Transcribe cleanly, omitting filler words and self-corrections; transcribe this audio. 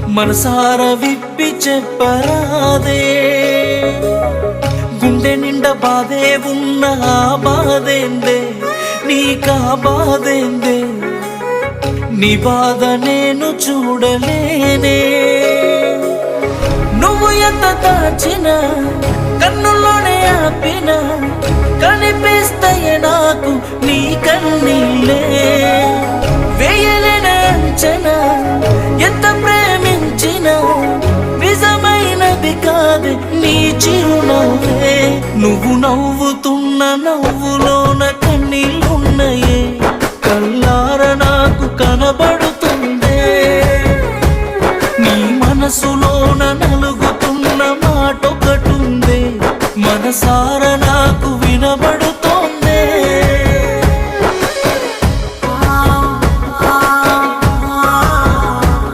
మనసార విప్పి చెప్పరాదే గుండె నిండా బాధే ఉన్న ఆ బాధేందే నీకా బాధేందే నీ బాధ నేను చూడలేనే నువ్వు ఎంత దాచినా కన్నుల్లోనే ఆపిన కనిపిస్తాయి నాకు నీ కన్నీళ్ళే వేయలేని అంచనా ఎంత ప్రేమించినా నిజమైనది కాదు నీ చిరునవ్వే నువ్వు నవ్వుతున్న నవ్వులోన కన్నీళ్ళున్నాయే కల్లార నాకు కనబడుతుందే నీ మనసులోన నలుగుతున్న మాటొకటుందే మనసార